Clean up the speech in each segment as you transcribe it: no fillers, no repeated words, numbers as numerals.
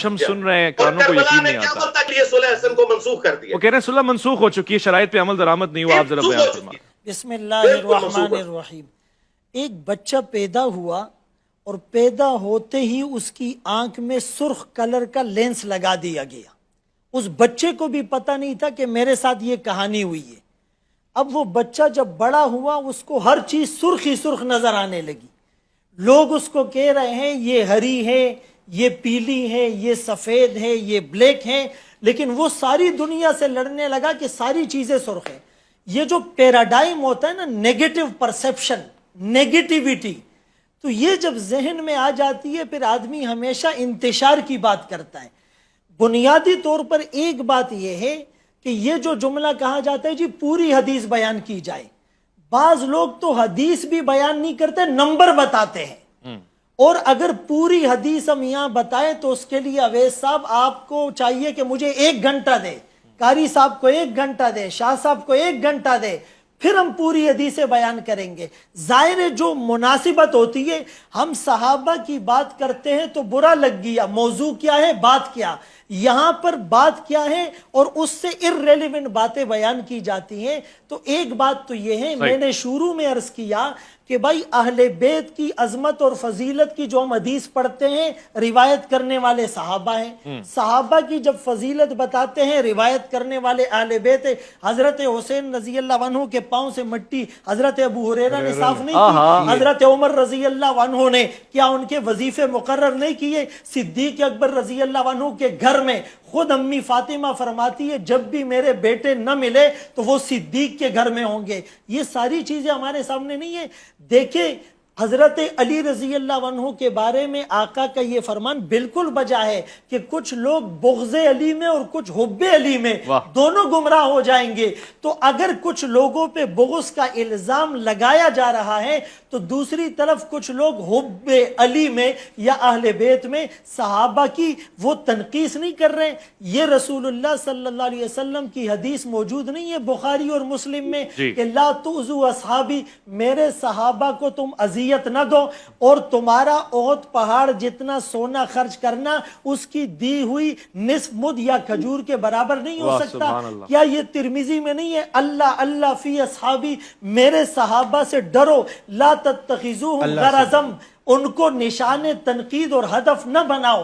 کچھ ہم سن رہے ہیں کانوں کو یقین نہیں آتا. کو منسوخ کر دیا. وہ کہہ رہے ہیں صلح منسوخ ہو چکی ہے, شرائط پہ عمل درآمد نہیں ہوا. آپ ذرا بیان فرمائیں. بسم اللہ الرحمن الرحیم. ایک بچہ پیدا ہوا اور پیدا ہوتے ہی اس کی آنکھ میں سرخ کلر کا لینس لگا دیا گیا. اس بچے کو بھی پتہ نہیں تھا کہ میرے ساتھ یہ کہانی ہوئی ہے. اب وہ بچہ جب بڑا ہوا اس کو ہر چیز سرخ ہی سرخ نظر آنے لگی. لوگ اس کو کہہ رہے ہیں یہ ہری ہے, یہ پیلی ہے, یہ سفید ہے, یہ بلیک ہے, لیکن وہ ساری دنیا سے لڑنے لگا کہ ساری چیزیں سرخ ہیں. یہ جو پیراڈائم ہوتا ہے نا, نیگیٹو پرسیپشن, نیگیٹیویٹی, تو یہ جب ذہن میں آ جاتی ہے پھر آدمی ہمیشہ انتشار کی بات کرتا ہے. بنیادی طور پر ایک بات یہ ہے کہ یہ جو جملہ کہا جاتا ہے جی پوری حدیث بیان کی جائے, بعض لوگ تو حدیث بھی بیان نہیں کرتے, نمبر بتاتے ہیں. اور اگر پوری حدیث ہم یہاں بتائیں تو اس کے لیے اویس صاحب آپ کو چاہیے کہ مجھے 1 گھنٹہ دے, قاری صاحب کو 1 گھنٹہ دے, شاہ صاحب کو 1 گھنٹہ دے, پھر ہم پوری حدیثیں بیان کریں گے. ظاہر ہے جو مناسبت ہوتی ہے, ہم صحابہ کی بات کرتے ہیں تو برا لگ گیا, موضوع کیا ہے, بات کیا, یہاں پر بات کیا ہے اور اس سے irrelevant باتیں بیان کی جاتی ہیں. تو ایک بات تو یہ ہے, میں نے شروع میں عرض کیا کہ بھائی اہل بیت کی عظمت اور فضیلت کی جو ہم حدیث پڑھتے ہیں روایت کرنے والے صحابہ ہیں. صحابہ کی جب فضیلت بتاتے ہیں روایت کرنے والے اہل بیت ہیں. حضرت حسین رضی اللہ عنہ کے پاؤں سے مٹی حضرت ابو ہریرہ نے صاف نہیں کی, حضرت عمر رضی اللہ عنہ نے کیا ان کے وظیفے مقرر نہیں کیے, صدیق اکبر رضی اللہ عنہ کے گھر میں خود امی فاطمہ فرماتی ہے جب بھی میرے بیٹے نہ ملے تو وہ صدیق کے گھر میں ہوں گے. یہ ساری چیزیں ہمارے سامنے نہیں ہیں. دیکھیں حضرت علی رضی اللہ عنہ کے بارے میں آقا کا یہ فرمان بالکل بجا ہے کہ کچھ لوگ بغض علی میں اور کچھ حب علی میں دونوں گمراہ ہو جائیں گے. تو اگر کچھ لوگوں پہ بغض کا الزام لگایا جا رہا ہے تو دوسری طرف کچھ لوگ حب علی میں یا اہل بیت میں صحابہ کی وہ تنقیص نہیں کر رہے. یہ رسول اللہ صلی اللہ علیہ وسلم کی حدیث موجود نہیں ہے بخاری اور مسلم میں کہ لا تؤذوا اصحابی, میرے صحابہ کو تم اذیت نہ دو, اور تمہارا احد پہاڑ جتنا سونا خرچ کرنا اس کی دی ہوئی نصف مد یا کھجور کے برابر نہیں ہو سکتا. کیا یہ ترمذی میں نہیں ہے, اللہ اللہ فی اصحابی, میرے صحابہ سے ڈرو, لا تتخذوہم غرضا, ان کو نشان تنقید اور ہدف نہ بناؤ.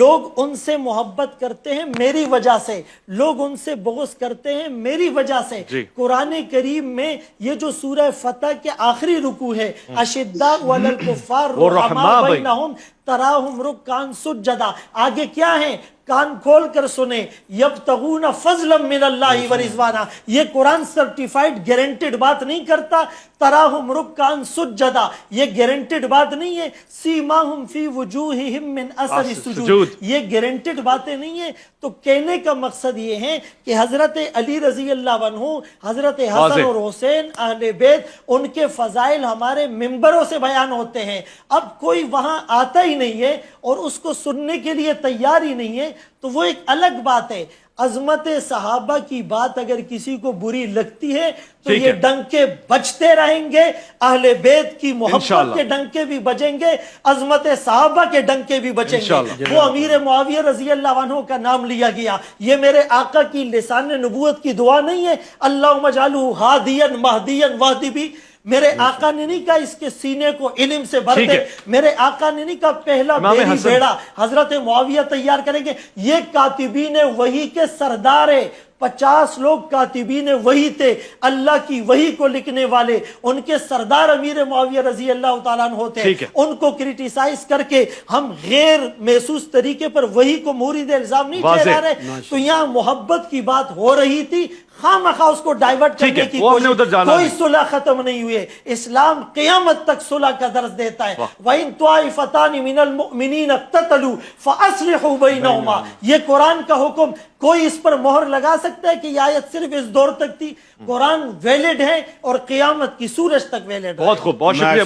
لوگ ان سے محبت کرتے ہیں میری وجہ سے, لوگ ان سے بغض کرتے ہیں میری وجہ سے. قرآن کریم میں یہ جو سورہ فتح کے آخری رکوع ہے, اشداء علی الکفار رحماء بینہم تراہم رکعا سجدا, آگے کیا ہے, کان کھول کر سنیں, یبتغون فضلا من اللہ ورضوانا. یہ قرآن سرٹیفائیڈ گارنٹیڈ بات نہیں کرتا. تراہم رکعا سجدا یہ گارنٹیڈ بات نہیں ہے. سیماہم فی وجوہہم من اثر السجود یہ گارنٹیڈ باتیں نہیں ہیں. تو کہنے کا مقصد یہ ہے کہ حضرت علی رضی اللہ عنہ, حضرت حسن اور حسین اہل بیت, ان کے فضائل ہمارے ممبروں سے بیان ہوتے ہیں. اب کوئی وہاں آتا ہی نہیں ہے اور اس کو سننے کے لیے تیار ہی نہیں ہے تو وہ ایک الگ بات ہے. عظمت صحابہ کی بات اگر کسی کو بری لگتی ہے تو یہ ڈنکے بجتے رہیں گے, اہل بیت کی محبت کے ڈنکے بھی بجیں گے, عظمت صحابہ کے ڈنکے بھی بجیں گے. وہ امیر معاویہ رضی اللہ عنہ کا نام لیا گیا, یہ میرے آقا کی لسان نبوت کی دعا نہیں ہے, اللہم اجعلہ ہادیا مہدیا واہدی بھی. میرے آقا نے نہیں کہا اس کے سینے کو علم سے بھر دے, میرے آقا نے نہیں کہا پہلا بیری بیڑا حضرت معاویہ تیار کریں گے. یہ کاتبین وحی کے سردار ہے, 50 لوگ کاتبین وحی تھے, اللہ کی وحی کو لکھنے والے, ان کے سردار امیر معاویہ رضی اللہ تعالیٰ عنہ تھے. ان کو کرٹیسائز کر کے ہم غیر محسوس طریقے پر وحی کو مورد الزام نہیں ٹھہرا رہے. تو یہاں محبت کی بات ہو رہی تھی, خامخواہ اس کو ڈائیورٹ کرنے کی کوشش. کوئی صلح ختم نہیں ہوئے, اسلام قیامت تک صلح کا درس دیتا ہے. وَإِن طَائِفَتَانِ مِنَ الْمُؤْمِنِينَ اقْتَتَلُوا فَأَصْلِحُوا بَيْنَهُمَا. یہ قرآن کا حکم, کوئی اس پر مہر لگا سکتا ہے کہ یہ آیت صرف اس دور تک تھی؟ قرآن ویلڈ ہے اور قیامت کی سورج تک ویلڈ ہے. بہت خوب, بہت شکریہ.